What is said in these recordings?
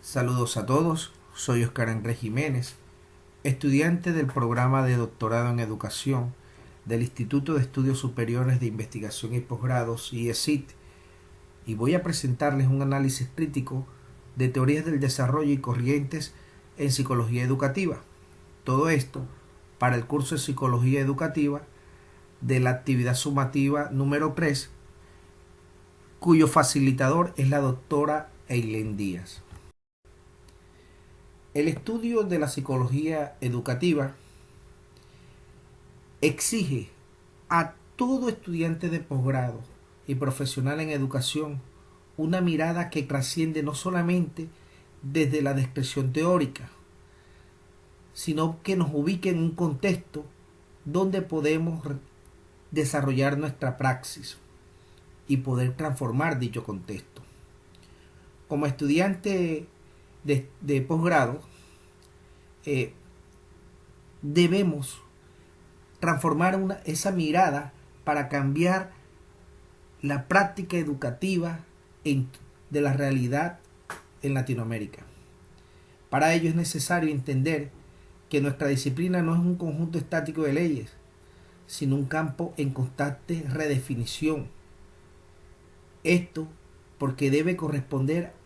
Saludos a todos, soy Oscar Andrés Jiménez, estudiante del programa de doctorado en educación del Instituto de Estudios Superiores de Investigación y Posgrados IESIT, y voy a presentarles un análisis crítico de teorías del desarrollo y corrientes en psicología educativa. Todo esto para el curso de Psicología Educativa de la actividad sumativa número 3, cuyo facilitador es la doctora Eileen Díaz. El estudio de la psicología educativa exige a todo estudiante de posgrado y profesional en educación una mirada que trasciende no solamente desde la descripción teórica, sino que nos ubique en un contexto donde podemos desarrollar nuestra praxis y poder transformar dicho contexto. Como estudiante de posgrado, debemos transformar esa mirada para cambiar la práctica educativa de la realidad en Latinoamérica. Para ello es necesario entender que nuestra disciplina no es un conjunto estático de leyes, sino un campo en constante redefinición. Esto porque debe corresponder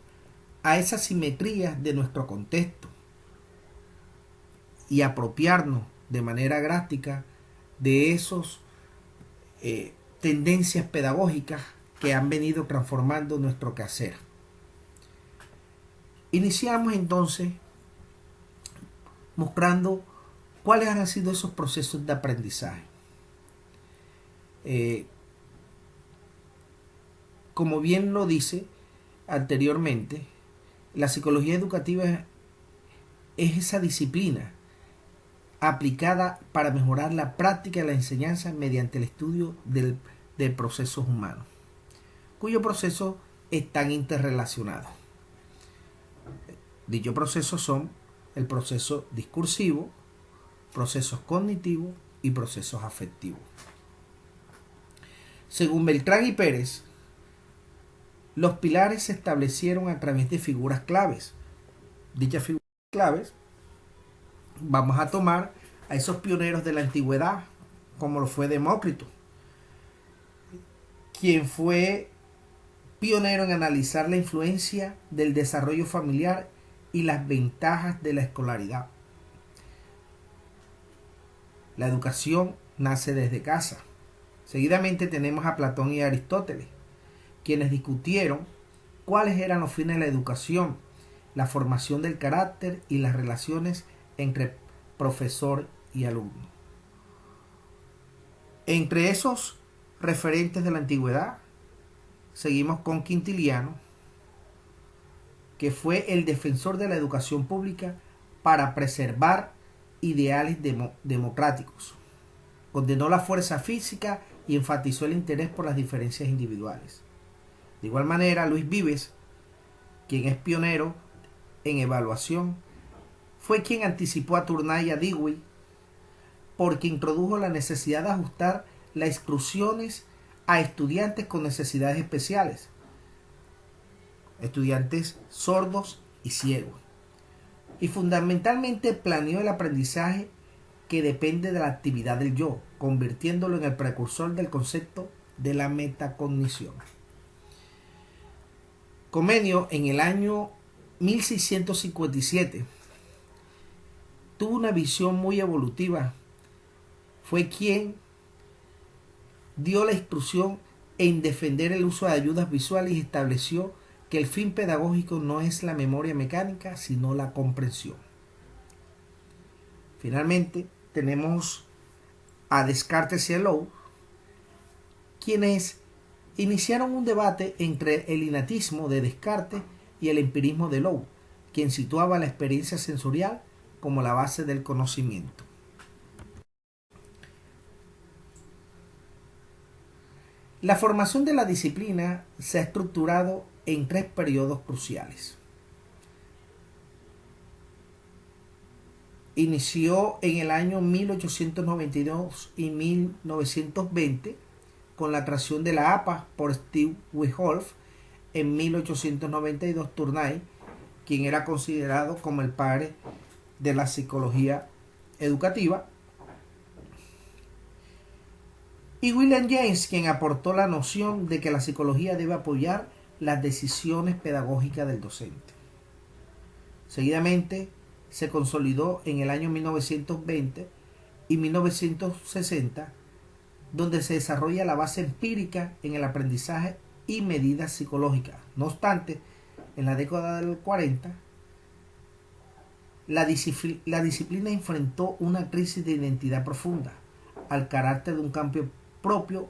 a esas simetrías de nuestro contexto y apropiarnos de manera drástica de esos tendencias pedagógicas que han venido transformando nuestro quehacer. Iniciamos entonces mostrando cuáles han sido esos procesos de aprendizaje. Como bien lo dice anteriormente, la psicología educativa es esa disciplina aplicada para mejorar la práctica de la enseñanza mediante el estudio de procesos humanos, cuyos procesos están interrelacionados. Dichos procesos son el proceso discursivo, procesos cognitivos y procesos afectivos. Según Beltrán y Pérez, los pilares se establecieron a través de figuras claves. Dichas figuras claves vamos a tomar a esos pioneros de la antigüedad, como lo fue Demócrito, quien fue pionero en analizar la influencia del desarrollo familiar y las ventajas de la escolaridad. La educación nace desde casa. Seguidamente tenemos a Platón y Aristóteles, quienes discutieron cuáles eran los fines de la educación, la formación del carácter y las relaciones entre profesor y alumno. Entre esos referentes de la antigüedad, seguimos con Quintiliano, que fue el defensor de la educación pública para preservar ideales democráticos. Condenó la fuerza física y enfatizó el interés por las diferencias individuales. De igual manera, Luis Vives, quien es pionero en evaluación, fue quien anticipó a Tournai y a Dewey, porque introdujo la necesidad de ajustar las instrucciones a estudiantes con necesidades especiales, estudiantes sordos y ciegos, y fundamentalmente planeó el aprendizaje que depende de la actividad del yo, convirtiéndolo en el precursor del concepto de la metacognición. Comenio, en el año 1657, tuvo una visión muy evolutiva. Fue quien dio la instrucción en defender el uso de ayudas visuales y estableció que el fin pedagógico no es la memoria mecánica, sino la comprensión. Finalmente, tenemos a Descartes y a Lowe, quienes iniciaron un debate entre el innatismo de Descartes y el empirismo de Lowe, quien situaba la experiencia sensorial como la base del conocimiento. La formación de la disciplina se ha estructurado en 3 periodos cruciales. Inició en el año 1892 y 1920 con la creación de la APA por Steve Withoff, en 1892 Tournai quien era considerado como el padre de la psicología educativa, y William James, quien aportó la noción de que la psicología debe apoyar las decisiones pedagógicas del docente. Seguidamente se consolidó en el año 1920 y 1960, donde se desarrolla la base empírica en el aprendizaje y medidas psicológicas. No obstante, en la década del 40, la disciplina enfrentó una crisis de identidad profunda, al carácter de un cambio propio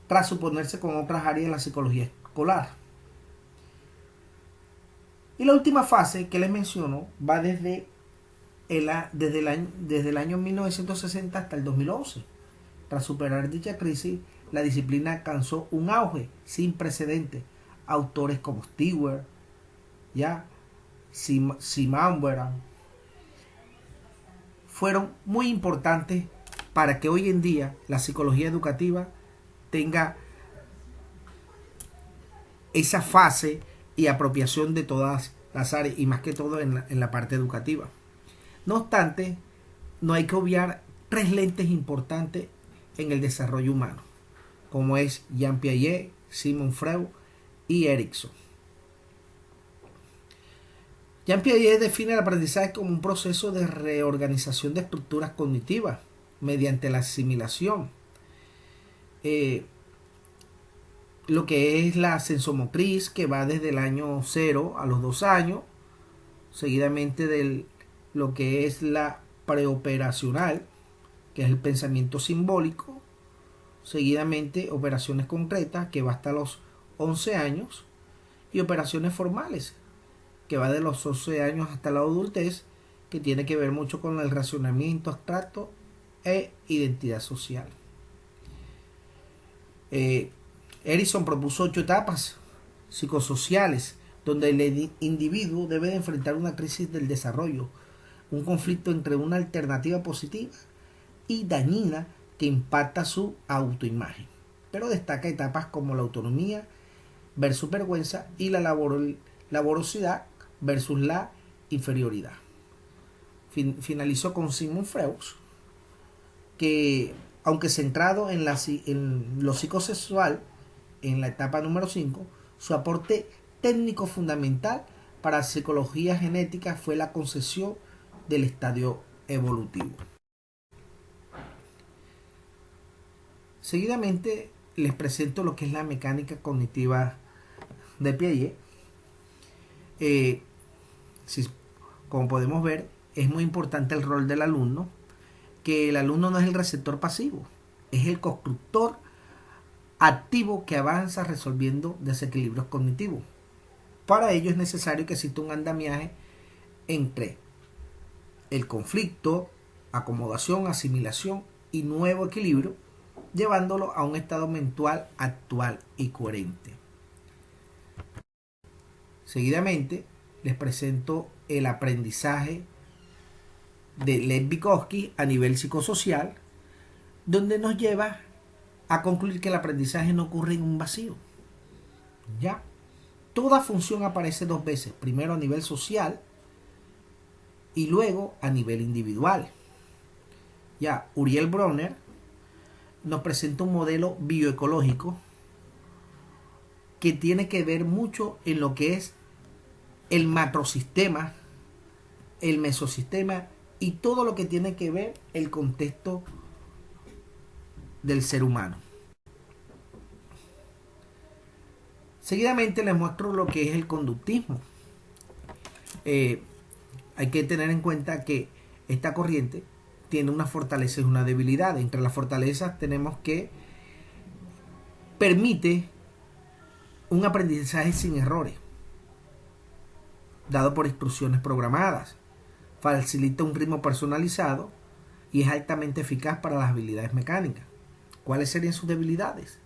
tras superponerse con otras áreas de la psicología escolar. Y la última fase que les menciono va desde el año 1960 hasta el 2011. Tras superar dicha crisis, la disciplina alcanzó un auge sin precedentes. Autores como Stewart, ya, Simauer, fueron muy importantes para que hoy en día la psicología educativa tenga esa fase y apropiación de todas las áreas, y más que todo en la parte educativa. No obstante, no hay que obviar tres lentes importantes en el desarrollo humano, como es Jean Piaget, Sigmund Freud y Erikson. Jean Piaget define el aprendizaje como un proceso de reorganización de estructuras cognitivas mediante la asimilación. Lo que es la sensomotriz, que va desde el año 0 a los 2 años, seguidamente de lo que es la preoperacional, que es el pensamiento simbólico, seguidamente operaciones concretas, que va hasta los 11 años, y operaciones formales, que va de los 11 años hasta la adultez, que tiene que ver mucho con el racionamiento abstracto e identidad social. Erikson propuso 8 etapas psicosociales donde el individuo debe de enfrentar una crisis del desarrollo, un conflicto entre una alternativa positiva y dañina que impacta su autoimagen, pero destaca etapas como la autonomía versus vergüenza y la laborosidad versus la inferioridad. Finalizó con Sigmund Freud, que aunque centrado en lo psicosexual en la etapa número 5, su aporte técnico fundamental para la psicología genética fue la concepción del estadio evolutivo. Seguidamente les presento lo que es la mecánica cognitiva de Piaget. Como podemos ver, es muy importante el rol del alumno, que el alumno no es el receptor pasivo, es el constructor activo que avanza resolviendo desequilibrios cognitivos. Para ello es necesario que exista un andamiaje entre el conflicto, acomodación, asimilación y nuevo equilibrio, llevándolo a un estado mental actual y coherente. Seguidamente les presento el aprendizaje de Lev Vygotsky a nivel psicosocial, donde nos lleva a concluir que el aprendizaje no ocurre en un vacío. Ya, toda función aparece 2 veces, primero a nivel social y luego a nivel individual. Ya, Uriel Bronner nos presenta un modelo bioecológico que tiene que ver mucho en lo que es el macrosistema, el mesosistema y todo lo que tiene que ver el contexto del ser humano. Seguidamente les muestro lo que es el conductismo. Hay que tener en cuenta que esta corriente tiene una fortaleza y una debilidad. Entre las fortalezas tenemos que permite un aprendizaje sin errores, dado por instrucciones programadas, facilita un ritmo personalizado y es altamente eficaz para las habilidades mecánicas. ¿Cuáles serían sus debilidades?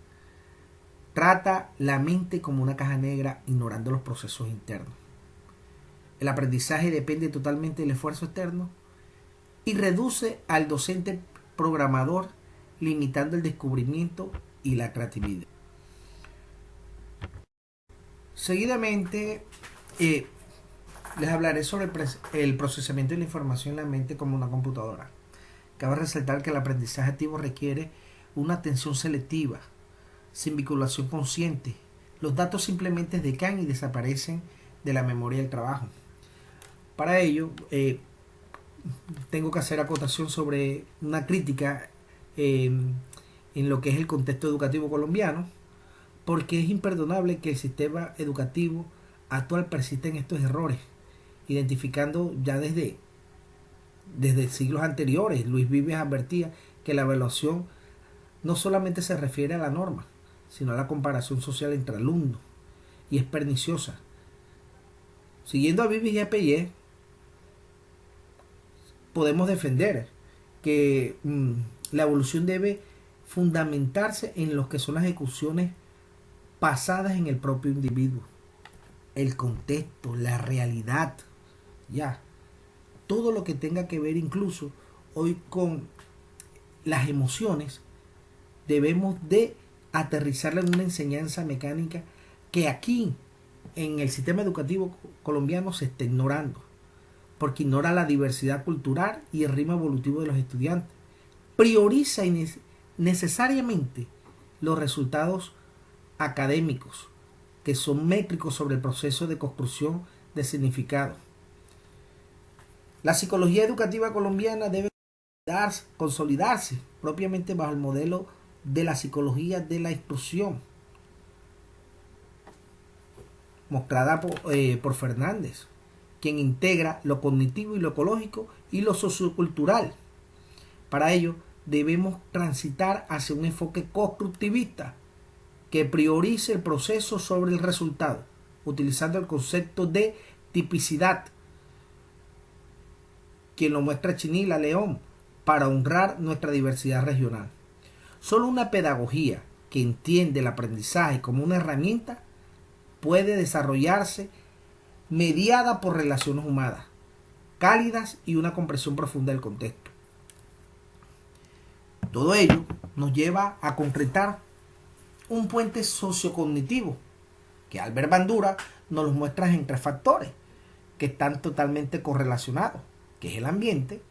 Trata la mente como una caja negra, ignorando los procesos internos. El aprendizaje depende totalmente del esfuerzo externo y reduce al docente programador, limitando el descubrimiento y la creatividad. Seguidamente Les hablaré sobre el procesamiento de la información en la mente como una computadora. Cabe resaltar que el aprendizaje activo requiere una atención selectiva, sin vinculación consciente. Los datos simplemente decaen y desaparecen de la memoria del trabajo. Para ello, tengo que hacer acotación sobre una crítica en lo que es el contexto educativo colombiano, porque es imperdonable que el sistema educativo actual persista en estos errores, identificando ya desde siglos anteriores. Luis Vives advertía que la evaluación no solamente se refiere a la norma, sino a la comparación social entre alumnos, y es perniciosa. Siguiendo a Vives y a Payet, podemos defender que la evolución debe fundamentarse en lo que son las ejecuciones pasadas en el propio individuo, el contexto, la realidad, ya, todo lo que tenga que ver incluso hoy con las emociones, debemos de aterrizarla en una enseñanza mecánica que aquí en el sistema educativo colombiano se está ignorando, porque ignora la diversidad cultural y el ritmo evolutivo de los estudiantes. Prioriza necesariamente los resultados académicos, que son métricos sobre el proceso de construcción de significado. La psicología educativa colombiana debe consolidarse propiamente bajo el modelo de la psicología de la instrucción, mostrada por Fernández, quien integra lo cognitivo y lo ecológico y lo sociocultural. Para ello, debemos transitar hacia un enfoque constructivista que priorice el proceso sobre el resultado, utilizando el concepto de tipicidad, quien lo muestra Chinila León, para honrar nuestra diversidad regional. Solo una pedagogía que entiende el aprendizaje como una herramienta puede desarrollarse mediada por relaciones humanas, cálidas y una comprensión profunda del contexto. Todo ello nos lleva a concretar un puente sociocognitivo que Albert Bandura nos los muestra en 3 factores que están totalmente correlacionados, que es el ambiente,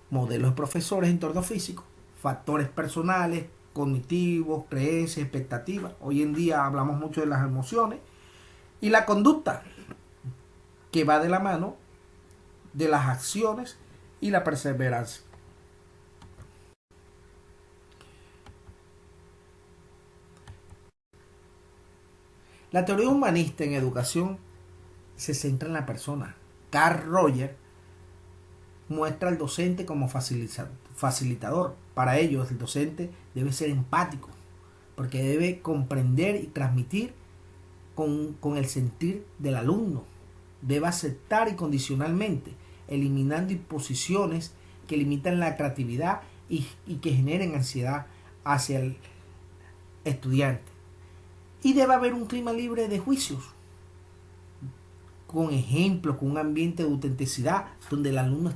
modelos de profesores, entorno físico, factores personales, cognitivos, creencias, expectativas. Hoy en día hablamos mucho de las emociones, y la conducta, que va de la mano de las acciones y la perseverancia. La teoría humanista en educación se centra en la persona. Carl Rogers muestra al docente como facilitador. Para ello, el docente debe ser empático, porque debe comprender y transmitir con el sentir del alumno. Debe aceptar incondicionalmente, eliminando imposiciones que limitan la creatividad y que generen ansiedad hacia el estudiante. Y debe haber un clima libre de juicios, con ejemplos, con un ambiente de autenticidad, donde el alumno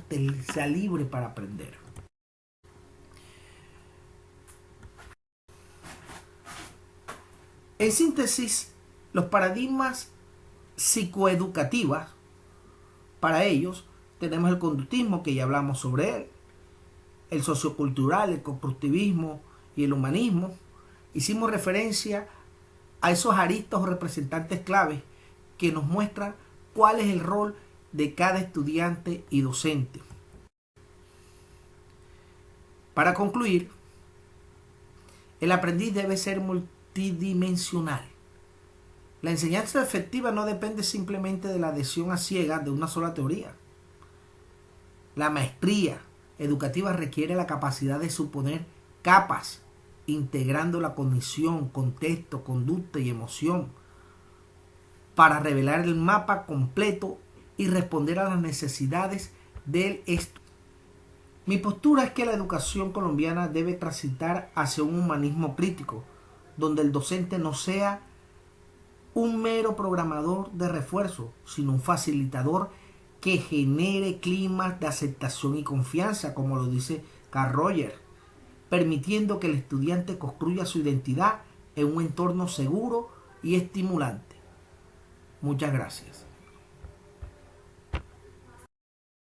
sea libre para aprender. En síntesis, los paradigmas psicoeducativos, para ellos tenemos el conductismo, que ya hablamos sobre él, el sociocultural, el constructivismo y el humanismo. Hicimos referencia a esos aristas o representantes claves que nos muestran cuál es el rol de cada estudiante y docente. Para concluir, el aprendiz debe ser multidimensional. La enseñanza efectiva no depende simplemente de la adhesión a ciegas de una sola teoría. La maestría educativa requiere la capacidad de suponer capas, integrando la cognición, contexto, conducta y emoción, para revelar el mapa completo y responder a las necesidades del estudiante. Mi postura es que la educación colombiana debe transitar hacia un humanismo crítico, donde el docente no sea un mero programador de refuerzo, sino un facilitador que genere climas de aceptación y confianza, como lo dice Carl Rogers, permitiendo que el estudiante construya su identidad en un entorno seguro y estimulante. Muchas gracias.